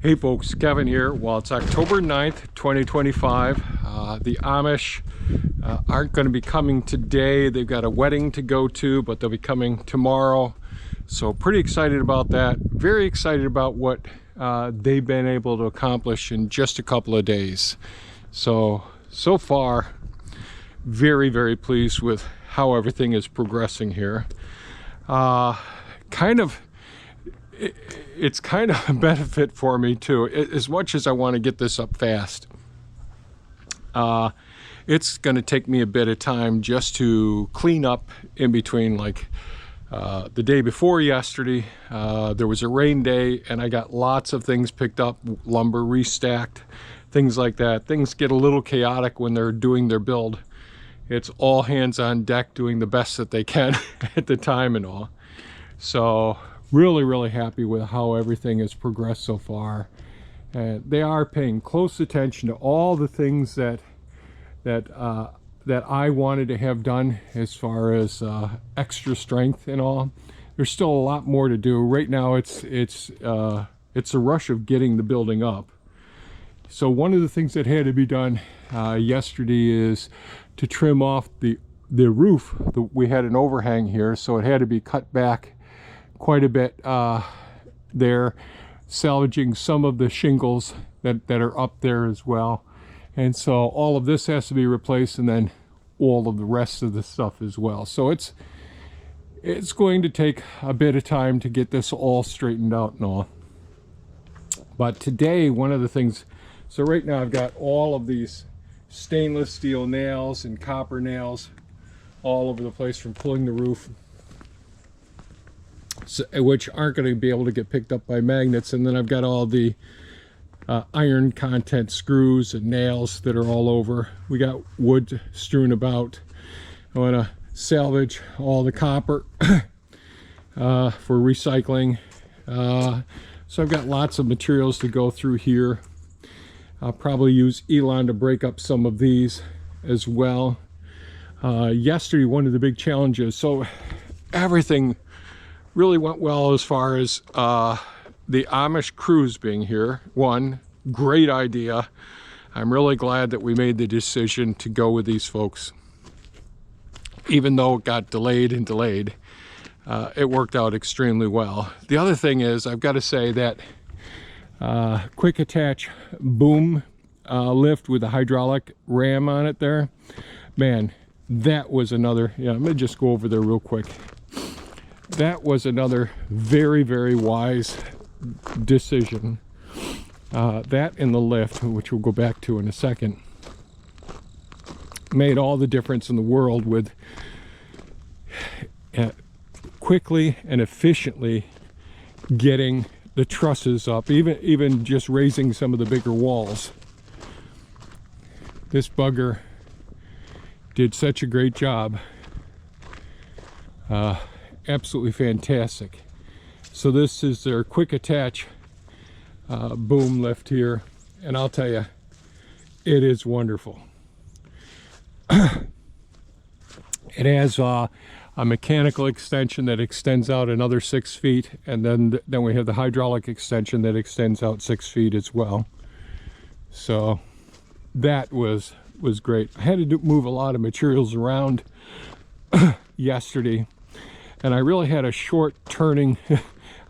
Hey folks, Kevin here. Well, it's October 9th, 2025. The Amish aren't going to be coming today. They've got a wedding to go to, but they'll be coming tomorrow. So pretty excited about that. Very excited about what they've been able to accomplish in just a couple of days. So far, very, very pleased with how everything is progressing here. It's kind of a benefit for me too, as much as I want to get this up fast. It's going to take me a bit of time just to clean up in between. Like the day before yesterday, there was a rain day and I got lots of things picked up, lumber restacked, things like that. Things get a little chaotic when they're doing their build. It's all hands on deck doing the best that they can at the time and all. So really happy with how everything has progressed so far. They are paying close attention to all the things that I wanted to have done as far as extra strength and all. There's still a lot more to do. Right now it's a rush of getting the building up. So one of the things that had to be done yesterday is to trim off the roof. We had an overhang here, so it had to be cut back quite a bit there, salvaging some of the shingles that are up there as well. And so all of this has to be replaced, and then all of the rest of the stuff as well. So it's going to take a bit of time to get this all straightened out and all. But today, one of the things, so right now I've got all of these stainless steel nails and copper nails all over the place from pulling the roof, which aren't going to be able to get picked up by magnets. And then I've got all the iron content screws and nails that are all over. We got wood strewn about. I want to salvage all the copper for recycling. So I've got lots of materials to go through here. I'll probably use Elon to break up some of these as well. Yesterday, one of the big challenges, so everything really went well as far as the Amish crews being here. One, great idea. I'm really glad that we made the decision to go with these folks. Even though it got delayed, it worked out extremely well. The other thing is, I've got to say that quick attach boom lift with a hydraulic ram on it there, man, that was another, let me just go over there real quick. That was another very wise decision. That and the lift, which we'll go back to in a second, made all the difference in the world with quickly and efficiently getting the trusses up, even just raising some of the bigger walls. This bugger did such a great job. Absolutely fantastic. So this is their quick attach boom lift here, and I'll tell you, it is wonderful. It has a mechanical extension that extends out another 6 feet, and then we have the hydraulic extension that extends out 6 feet as well. So that was great. I had to move a lot of materials around yesterday, and I really had a short turning.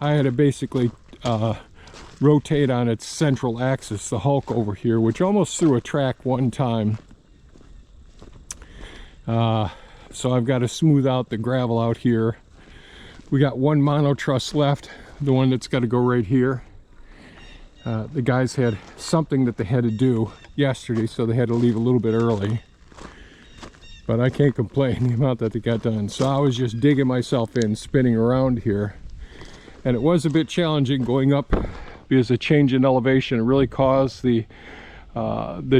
I had to basically rotate on its central axis, the Hulk over here, which almost threw a track one time. So I've got to smooth out the gravel out here. We got one mono truss left, the one that's got to go right here. The guys had something that they had to do yesterday, so they had to leave a little bit early. But I can't complain the amount that they got done. So I was just digging myself in, spinning around here. And it was a bit challenging going up because the change in elevation really caused the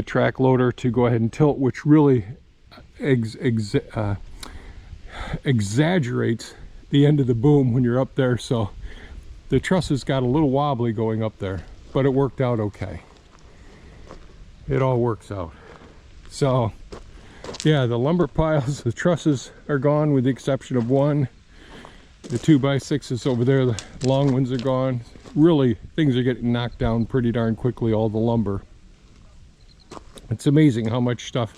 track loader to go ahead and tilt, which really exaggerates the end of the boom when you're up there. So the trusses got a little wobbly going up there, but it worked out okay. It all works out. So yeah, the lumber piles, the trusses are gone with the exception of one. The 2x6s over there, the long ones are gone. really, things are getting knocked down pretty darn quickly, all the lumber. It's amazing how much stuff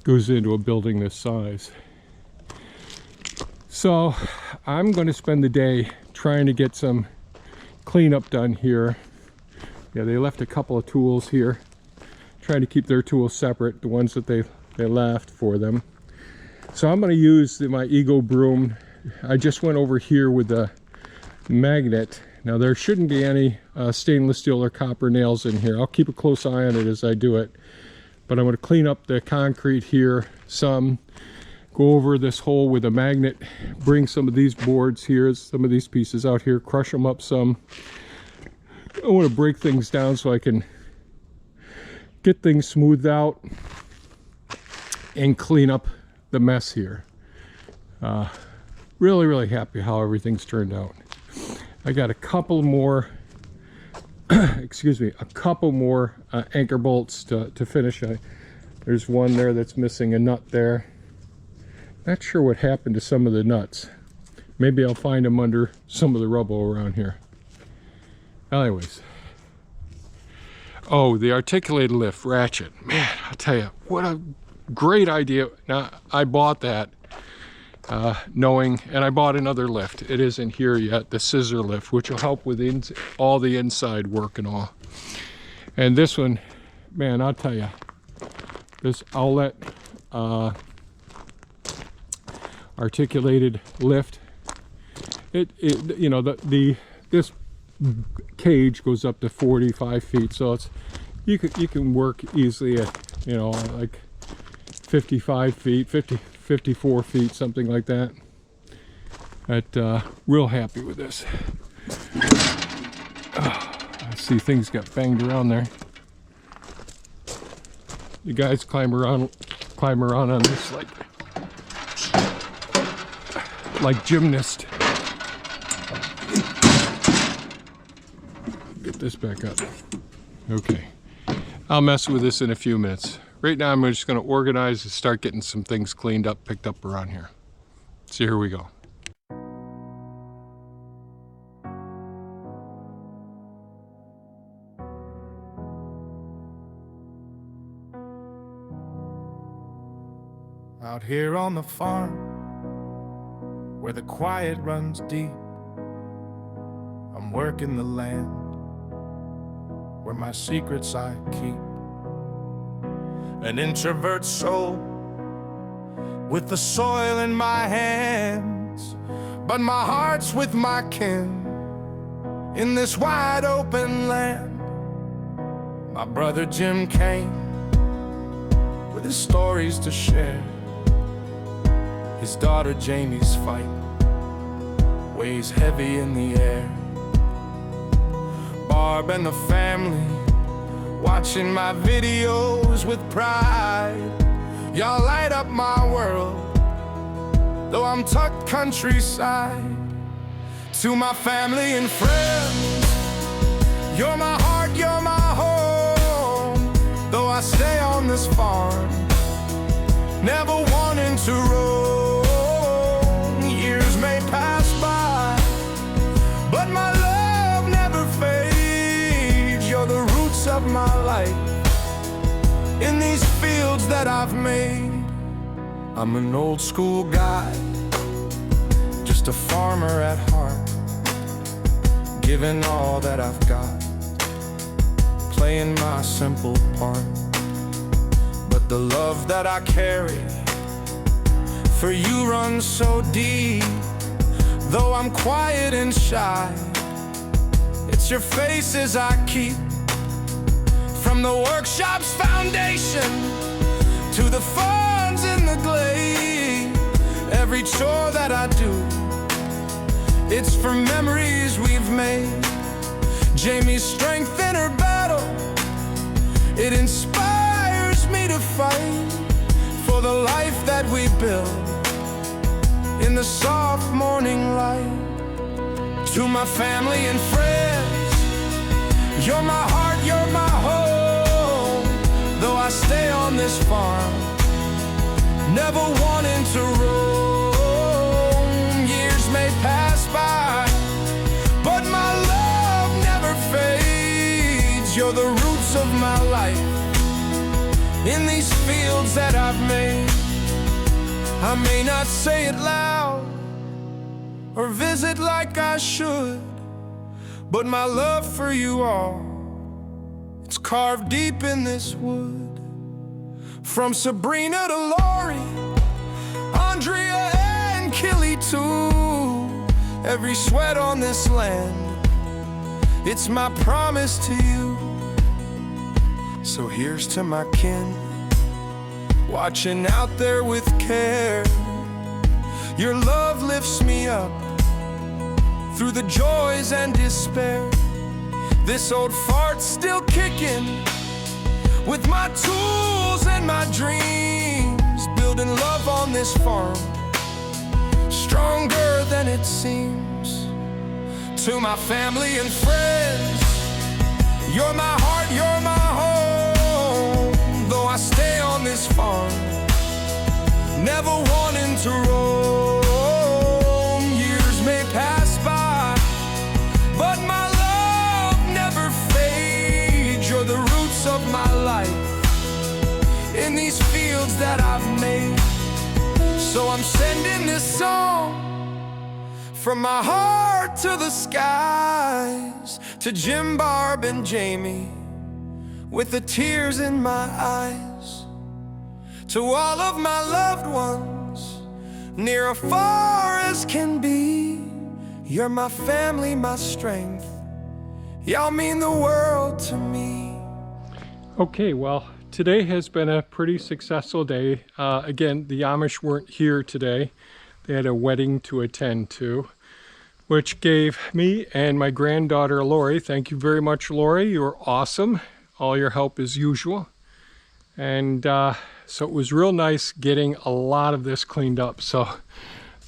goes into a building this size. So I'm going to spend the day trying to get some cleanup done here. Yeah, they left a couple of tools here. Trying to keep their tools separate, the ones that they left for them. So I'm going to use my Ego broom. I just went over here with the magnet. Now there shouldn't be any stainless steel or copper nails in here. I'll keep a close eye on it as I do it. But I'm going to clean up the concrete here some, go over this hole with a magnet, bring some of these boards here, some of these pieces out here, crush them up some. I want to break things down so I can get things smoothed out and clean up the mess here. Really happy how everything's turned out. I got a couple more excuse me, a couple more anchor bolts to finish. There's one there that's missing a nut there. Not sure what happened to some of the nuts. Maybe I'll find them under some of the rubble around here. Anyways. Oh, the articulated lift ratchet. Man, I'll tell you, what a great idea. Now, I bought that knowing, and I bought another lift. It isn't here yet, the scissor lift, which will help with all the inside work and all. And this one, man, I'll tell you, this outlet articulated lift, it you know, this cage goes up to 45 feet, so it's you can work easily at, you know, like 55 feet, 54 feet, something like that. Real happy with this. I see things got banged around there. The guys climb around on this like gymnast. Get this back up. Okay. I'll mess with this in a few minutes. Right now I'm just going to organize and start getting some things cleaned up, picked up around here. So here we go. Out here on the farm, where the quiet runs deep, I'm working the land, where my secrets I keep. An introvert soul with the soil in my hands, but my heart's with my kin in this wide open land. My brother Jim came with his stories to share. His daughter Jamie's fight weighs heavy in the air. Barb and the family watching my videos with pride. Y'all light up my world, though I'm tucked countryside. To my family and friends, you're my heart, you're my home. Though I stay on this farm, never wanting to roam. Years may pass by, but my love never fades. You're the roots of my life in these fields that I've made. I'm an old school guy, just a farmer at heart, giving all that I've got, playing my simple part. But the love that I carry for you runs so deep. Though I'm quiet and shy, it's your faces I keep. From the workshop's foundation to the funds in the glade, every chore that I do, it's for memories we've made. Jamie's strength in her battle, it inspires me to fight for the life that we build in the soft morning light. To my family and friends, you're my heart, you're my home. Though I stay on this farm, never wanting to roam. Years may pass by, but my love You're the roots of my life. In these fields that I've made, I may not say it loud or visit like I should, but my love for you all, it's carved deep in this wood. From Sabrina to Laurie, Andrea and Killy too, every sweat on this land, it's my promise to you. So here's to my kin, watching out there with care. Your love lifts me up through the joys and despair. This old fart's still kicking with my tools and my dreams, building love on this farm, stronger than it seems. To my family and friends, you're my heart, you're my home. Though I stay on this farm, never wanting to roam. Years may pass by, but my love never fades. You're the roots of my life in these fields that I've made. So I'm sending this song from my heart to the skies, to Jim, Barb, and Jamie, with the tears in my eyes. To all of my loved ones, near or far as can be, you're my family, my strength. Y'all mean the world to me. Okay, well, today has been a pretty successful day. Again, the Amish weren't here today. They had a wedding to attend to, which gave me and my granddaughter Laurie, thank you very much, Laurie, you were awesome. All your help as usual. And so it was real nice getting a lot of this cleaned up. So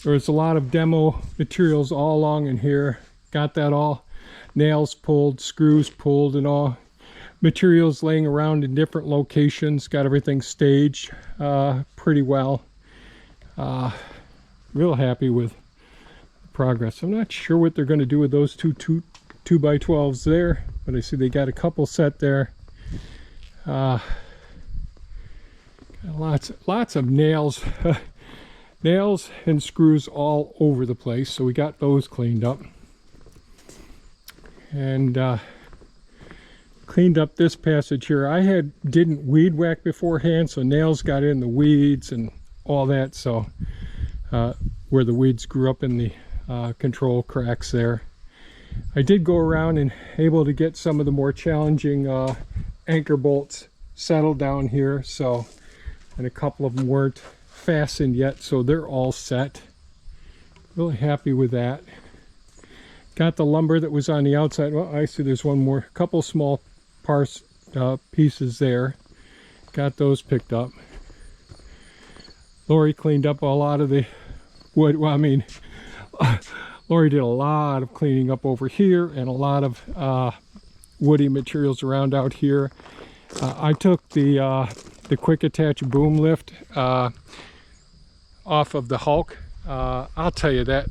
there was a lot of demo materials all along in here. Got that all, nails pulled, screws pulled, and all. Materials laying around in different locations. Got everything staged pretty well. Real happy with progress. I'm not sure what they're going to do with those two 2x12s there, but I see they got a couple set there. Lots of nails nails and screws all over the place, so we got those cleaned up. And cleaned up this passage here. I didn't weed whack beforehand, so nails got in the weeds and all that, so where the weeds grew up in the control cracks there. I did go around and able to get some of the more challenging anchor bolts settled down here, so, and a couple of them weren't fastened yet, so they're all set. Really happy with that. Got the lumber that was on the outside. Well, I see there's one more, couple small parts, pieces there. Got those picked up. Laurie cleaned up a lot of the wood. Well, I mean, Laurie did a lot of cleaning up over here and a lot of woody materials around out here. I took the quick attach boom lift off of the Hulk. I'll tell you that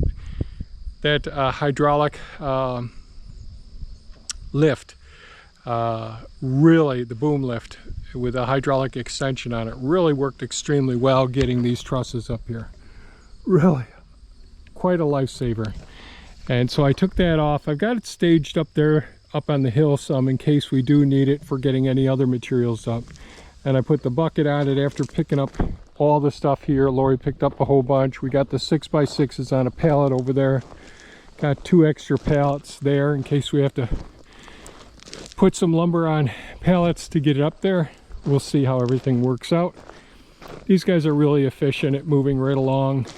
hydraulic lift, really, the boom lift with a hydraulic extension on it, really worked extremely well getting these trusses up here. Really quite a lifesaver. And so I took that off. I've got it staged up there up on the hill some in case we do need it for getting any other materials up. And I put the bucket on it after picking up all the stuff here. Laurie picked up a whole bunch. We got the 6x6s on a pallet over there. Got 2 extra pallets there in case we have to put some lumber on pallets to get it up there. We'll see how everything works out. These guys are really efficient at moving right along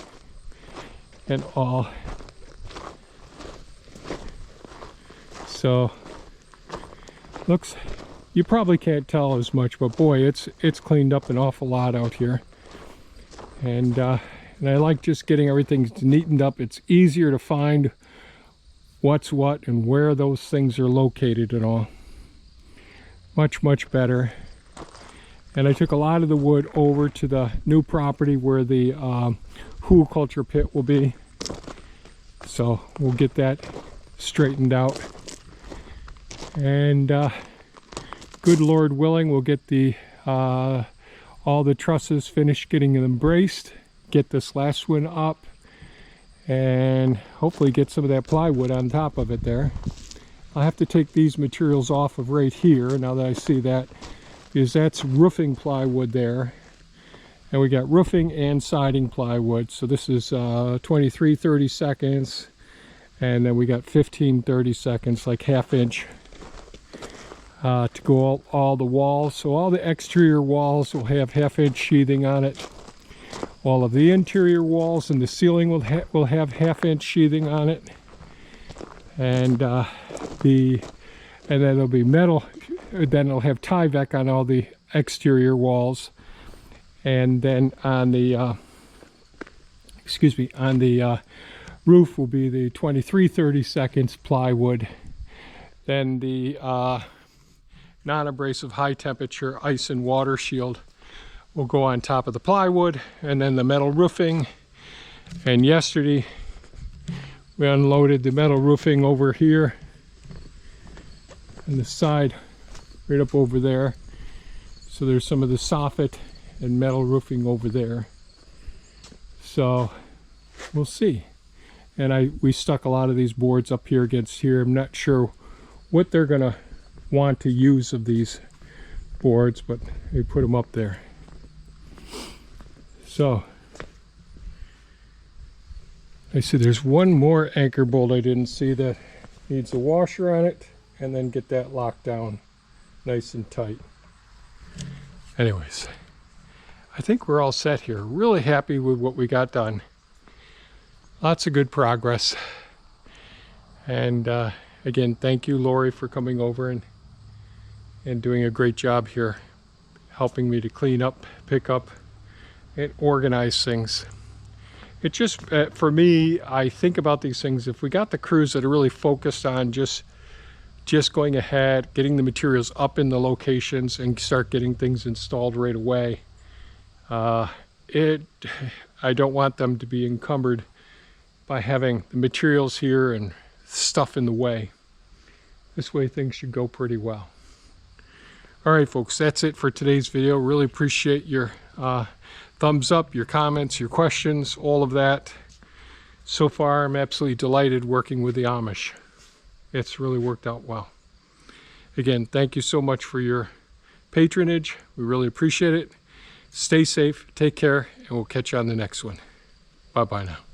and all. So looks, you probably can't tell as much, but boy, it's cleaned up an awful lot out here. And I like just getting everything neatened up. It's easier to find what's what and where those things are located and all. Much better. And I took a lot of the wood over to the new property where the hugelkultur pit will be. So we'll get that straightened out. And good Lord willing, we'll get the all the trusses finished, getting them braced, get this last one up, and hopefully get some of that plywood on top of it there. I'll have to take these materials off of right here now that I see that, because that's roofing plywood there. And we got roofing and siding plywood. So this is 23 30 seconds. And then we got 15 30 seconds, like ½ inch to go all the walls. So all the exterior walls will have ½ inch sheathing on it. All of the interior walls and the ceiling will have ½ inch sheathing on it. And then it'll be metal. Then it'll have Tyvek on all the exterior walls. And then on the roof will be the 23 30 seconds plywood. Then the non-abrasive high temperature ice and water shield will go on top of the plywood, and then the metal roofing. And yesterday we unloaded the metal roofing over here on the side, right up over there. So there's some of the soffit and metal roofing over there. So we'll see. And we stuck a lot of these boards up here against here. I'm not sure what they're gonna want to use of these boards, but we put them up there. So I see there's one more anchor bolt I didn't see that needs a washer on it, and then get that locked down nice and tight. Anyways, I think we're all set here. Really happy with what we got done. Lots of good progress. And again, thank you, Laurie, for coming over and doing a great job here, helping me to clean up, pick up, and organize things. It just, for me, I think about these things, if we got the crews that are really focused on just going ahead, getting the materials up in the locations and start getting things installed right away, I don't want them to be encumbered by having the materials here and stuff in the way. This way things should go pretty well. All right, folks, that's it for today's video. Really appreciate your thumbs up, your comments, your questions, all of that. So far, I'm absolutely delighted working with the Amish. It's really worked out well. Again, thank you so much for your patronage. We really appreciate it. Stay safe, take care, and we'll catch you on the next one. Bye-bye now.